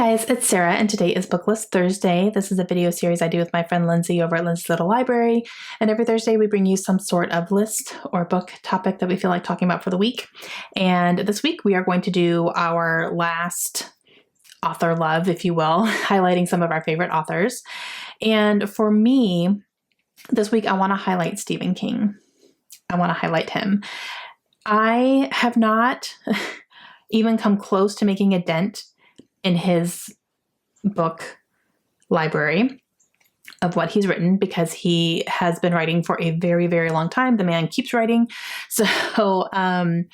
guys, it's Sarah, and today is BookList Thursday. This is a video series I do with my friend Lindsay over at Lindsay's Little Library, and every Thursday we bring you some sort of list or book topic that we feel like talking about for the week. And this week we are going to do our last author love, if you will, highlighting some of our favorite authors. And for me, this week I want to highlight Stephen King. I want to highlight him. I have not even come close to making a dent in his book library of what he's written because he has been writing for a very, very long time. The man keeps writing. So I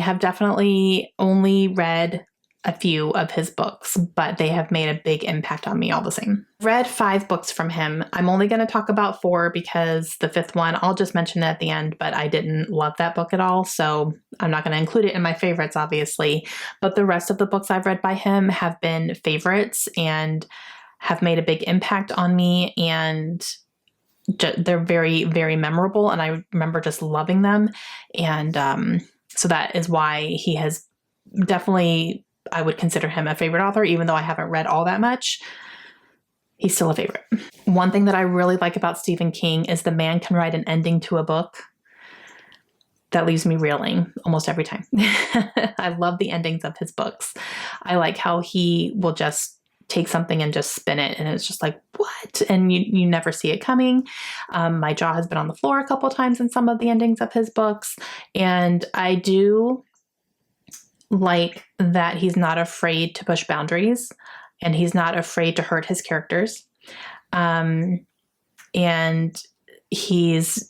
have definitely only read a few of his books, but they have made a big impact on me all the same. I've read 5 books from him. I'm only going to talk about 4 because the 5th one, I'll just mention it at the end, but I didn't love that book at all. So I'm not going to include it in my favorites, obviously. But the rest of the books I've read by him have been favorites and have made a big impact on me. And they're very, very memorable. And I remember just loving them. And so that is why he has definitely, I would consider him a favorite author, even though I haven't read all that much. He's still a favorite. One thing that I really like about Stephen King is the man can write an ending to a book that leaves me reeling almost every time. I love the endings of his books. I like how he will just take something and just spin it, and it's just like, what? And you never see it coming. My jaw has been on the floor a couple times in some of the endings of his books, and I do like that he's not afraid to push boundaries and he's not afraid to hurt his characters. And he's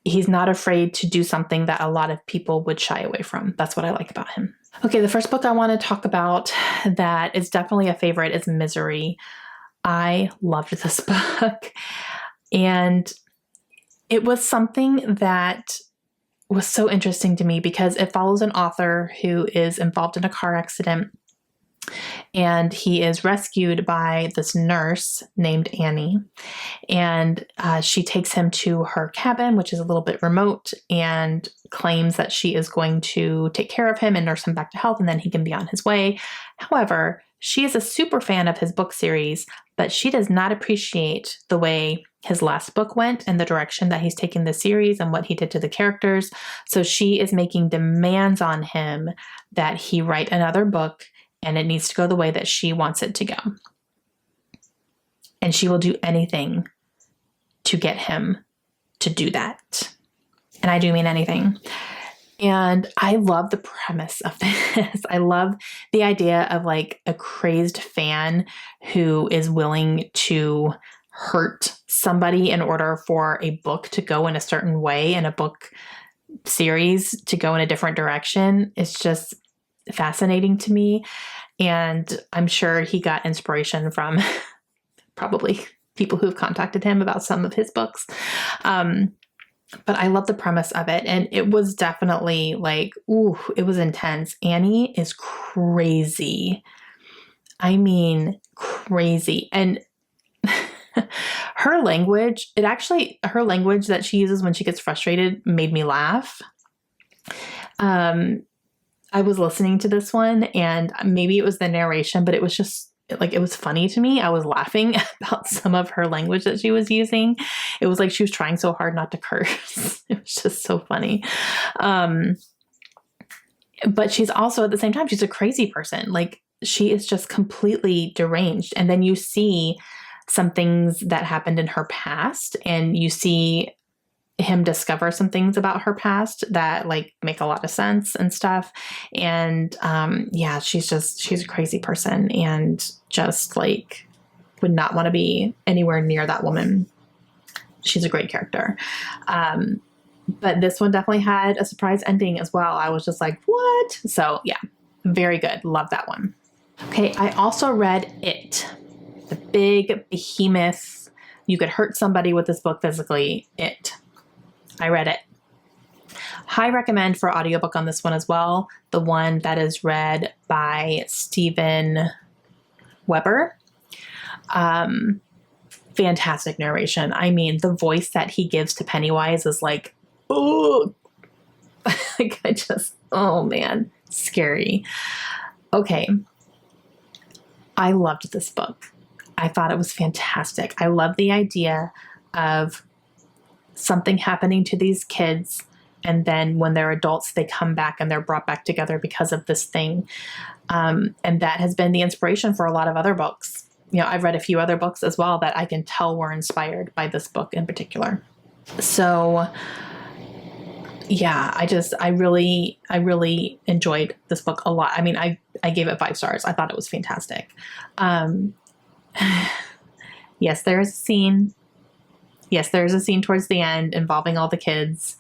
not afraid to do something that a lot of people would shy away from. That's what I like about him. Okay, the first book I want to talk about that is definitely a favorite is Misery. I loved this book. And it was something that was so interesting to me because it follows an author who is involved in a car accident, and he is rescued by this nurse named Annie, and she takes him to her cabin, which is a little bit remote, and claims that she is going to take care of him and nurse him back to health, and then he can be on his way. However, she is a super fan of his book series, but she does not appreciate the way his last book went and the direction that he's taking the series and what he did to the characters. So she is making demands on him that he write another book, and it needs to go the way that she wants it to go. And she will do anything to get him to do that. And I do mean anything. And I love the premise of this. I love the idea of like a crazed fan who is willing to hurt somebody in order for a book to go in a certain way and a book series to go in a different direction. It's just fascinating to me. And I'm sure he got inspiration from probably people who've contacted him about some of his books. But I love the premise of it. And it was definitely like, ooh, it was intense. Annie is crazy. I mean, crazy. And her language that she uses when she gets frustrated made me laugh. I was listening to this one, and maybe it was the narration, but it was just like, it was funny to me. I was laughing about some of her language that she was using. It was like she was trying so hard not to curse. It was just so funny. But she's also, at the same time, she's a crazy person. Like, she is just completely deranged. And then you see some things that happened in her past, and you see him discover some things about her past that like make a lot of sense and stuff. And yeah, she's a crazy person, and just like would not want to be anywhere near that woman. She's a great character. But this one definitely had a surprise ending as well. I was just like, what? So yeah, very good. Love that one. Okay, I also read It, the Big Behemoth. You could hurt somebody with this book physically. It. I read it. High recommend for audiobook on this one as well. The one that is read by Steven Weber. Fantastic narration. I mean, the voice that he gives to Pennywise is like, oh, like oh man, scary. Okay. I loved this book. I thought it was fantastic. I love the idea of something happening to these kids, and then when they're adults, they come back and they're brought back together because of this thing. And that has been the inspiration for a lot of other books. You know, I've read a few other books as well that I can tell were inspired by this book in particular. So yeah, I really enjoyed this book a lot. I mean, I gave it 5 stars. I thought it was fantastic. Yes, there is a scene. Yes, there's a scene towards the end involving all the kids.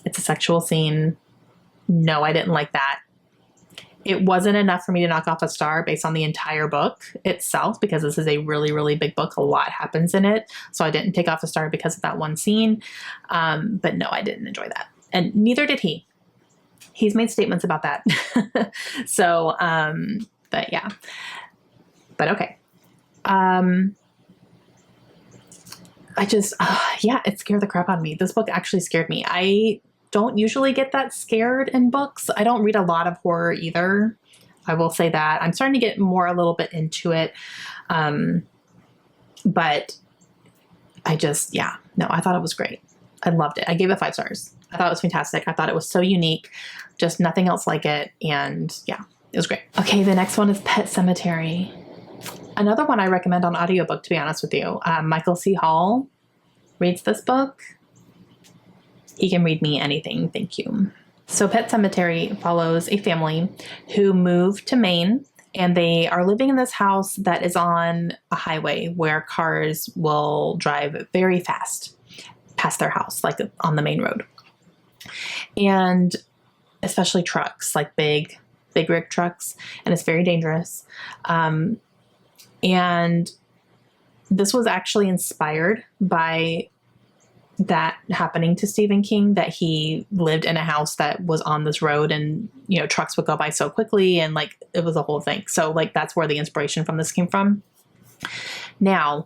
It's a sexual scene. No, I didn't like that. It wasn't enough for me to knock off a star based on the entire book itself, because this is a really, really big book. A lot happens in it. So I didn't take off a star because of that one scene. But no, I didn't enjoy that. And neither did he. He's made statements about that. So, but yeah. But okay. Yeah, it scared the crap out of me. This book actually scared me. I don't usually get that scared in books. I don't read a lot of horror either. I will say that. I'm starting to get more a little bit into it. But I thought it was great. I loved it. I gave it 5 stars. I thought it was fantastic. I thought it was so unique, just nothing else like it. And yeah, it was great. Okay, the next one is Pet Sematary. Another one I recommend on audiobook, to be honest with you. Michael C. Hall reads this book. He can read me anything, thank you. So Pet Sematary follows a family who moved to Maine, and they are living in this house that is on a highway where cars will drive very fast past their house, like on the main road. And especially trucks, like big rig trucks, and it's very dangerous. And this was actually inspired by that happening to Stephen King, that he lived in a house that was on this road, and, you know, trucks would go by so quickly, and like, it was a whole thing. So like, that's where the inspiration from this came from. Now,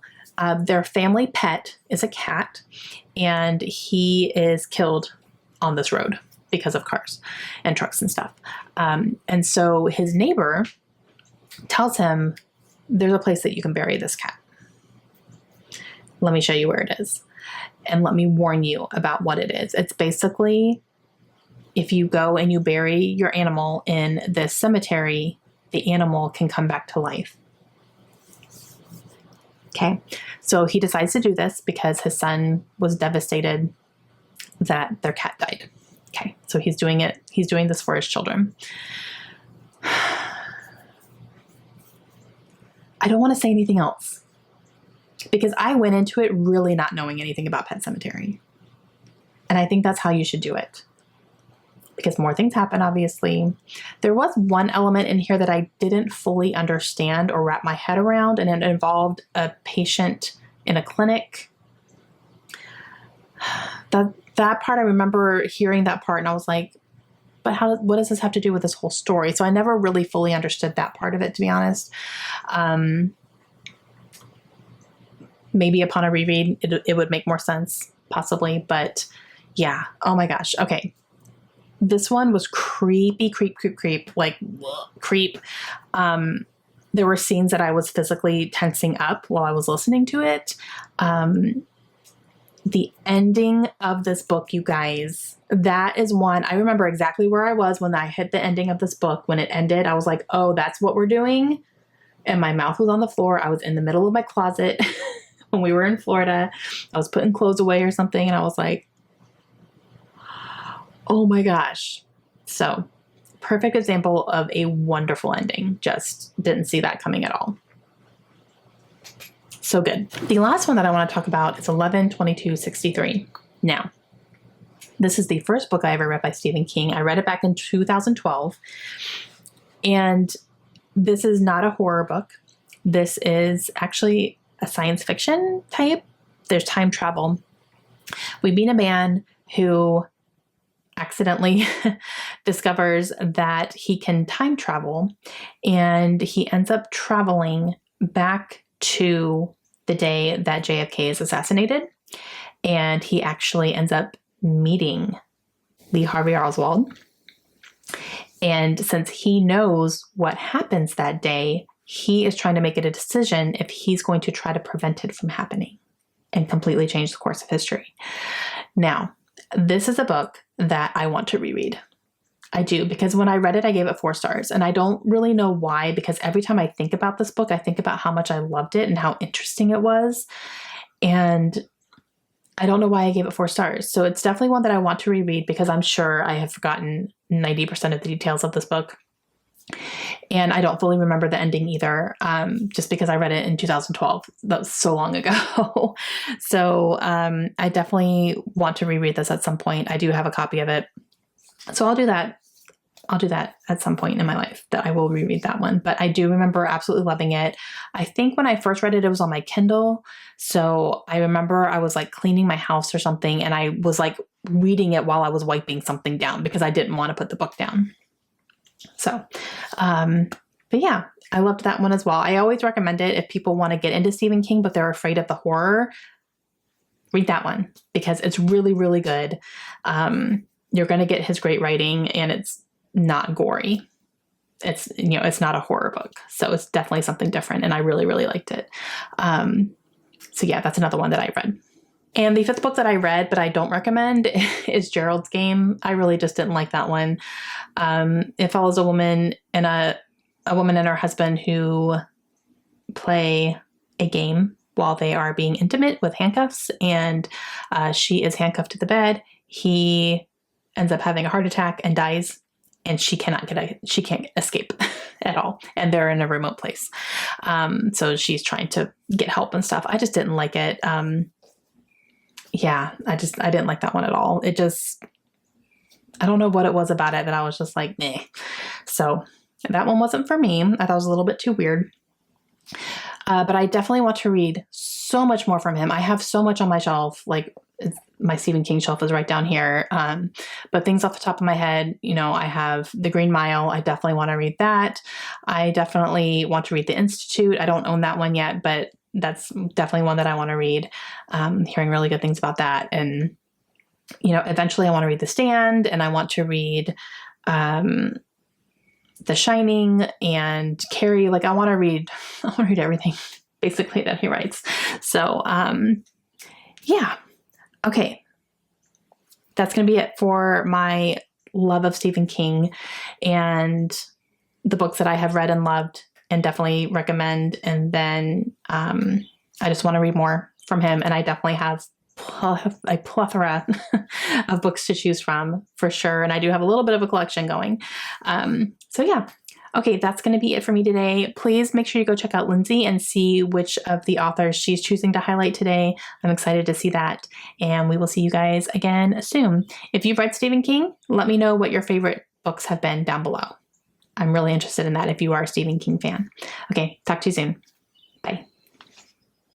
their family pet is a cat, and he is killed on this road because of cars and trucks and stuff. And so his neighbor tells him, there's a place that you can bury this cat. Let me show you where it is. And let me warn you about what it is. It's basically, if you go and you bury your animal in this cemetery, the animal can come back to life. Okay. So he decides to do this because his son was devastated that their cat died. Okay. So he's doing it. He's doing this for his children. I don't want to say anything else, because I went into it really not knowing anything about Pet Sematary. And I think that's how you should do it, because more things happen, obviously. There was one element in here that I didn't fully understand or wrap my head around, and it involved a patient in a clinic. That part, I remember hearing that part, and I was like, but what does this have to do with this whole story? So I never really fully understood that part of it, to be honest. Maybe upon a reread, it would make more sense, possibly. But yeah, oh my gosh. Okay. This one was creepy, creep, like creep. There were scenes that I was physically tensing up while I was listening to it. The ending of this book, you guys, that is one, I remember exactly where I was when I hit the ending of this book. When it ended, I was like, oh, that's what we're doing. And my mouth was on the floor. I was in the middle of my closet when we were in Florida. I was putting clothes away or something, and I was like, oh my gosh. So, perfect example of a wonderful ending. Just didn't see that coming at all. So good. The last one that I want to talk about is 11/22/63. Now, this is the first book I ever read by Stephen King. I read it back in 2012. And this is not a horror book. This is actually a science fiction type. There's time travel. We meet a man who accidentally discovers that he can time travel, and he ends up traveling back to the day that JFK is assassinated, and he actually ends up meeting Lee Harvey Oswald. And since he knows what happens that day, he is trying to make it a decision if he's going to try to prevent it from happening and completely change the course of history. Now, this is a book that I want to reread. I do, because when I read it, I gave it 4 stars, and I don't really know why, because every time I think about this book, I think about how much I loved it and how interesting it was. And I don't know why I gave it 4 stars. So it's definitely one that I want to reread, because I'm sure I have forgotten 90% of the details of this book. And I don't fully remember the ending either, just because I read it in 2012. That was so long ago. So I definitely want to reread this at some point. I do have a copy of it. So I'll do that. I'll do that at some point in my life, that I will reread that one. But I do remember absolutely loving it. I think when I first read it, it was on my Kindle. So I remember I was like cleaning my house or something, and I was like reading it while I was wiping something down, because I didn't want to put the book down. So, but yeah, I loved that one as well. I always recommend it if people want to get into Stephen King, but they're afraid of the horror. Read that one, because it's really, really good. You're going to get his great writing, and it's not gory. It's, it's not a horror book. So it's definitely something different. And I really, really liked it. So yeah, that's another one that I read. And the 5th book that I read, but I don't recommend, is Gerald's Game. I really just didn't like that one. It follows a woman and a woman and her husband who play a game while they are being intimate with handcuffs. And she is handcuffed to the bed. He ends up having a heart attack and dies. And she can't escape at all. And they're in a remote place. So she's trying to get help and stuff. I just didn't like it. Yeah, I didn't like that one at all. I don't know what it was about it that I was just like, meh. So that one wasn't for me. I thought it was a little bit too weird. But I definitely want to read so much more from him. I have so much on my shelf, like my Stephen King shelf is right down here. But things off the top of my head, I have The Green Mile. I definitely want to read that. I definitely want to read The Institute. I don't own that one yet, but that's definitely one that I want to read. Hearing really good things about that. And, eventually I want to read The Stand, and I want to read The Shining and Carrie. Like I want to read everything basically that he writes. So, yeah. Okay. That's going to be it for my love of Stephen King and the books that I have read and loved and definitely recommend. And then I just want to read more from him. And I definitely have a plethora of books to choose from for sure. And I do have a little bit of a collection going. So yeah. Okay, that's going to be it for me today. Please make sure you go check out Lindsay and see which of the authors she's choosing to highlight today. I'm excited to see that. And we will see you guys again soon. If you've read Stephen King, let me know what your favorite books have been down below. I'm really interested in that if you are a Stephen King fan. Okay, talk to you soon.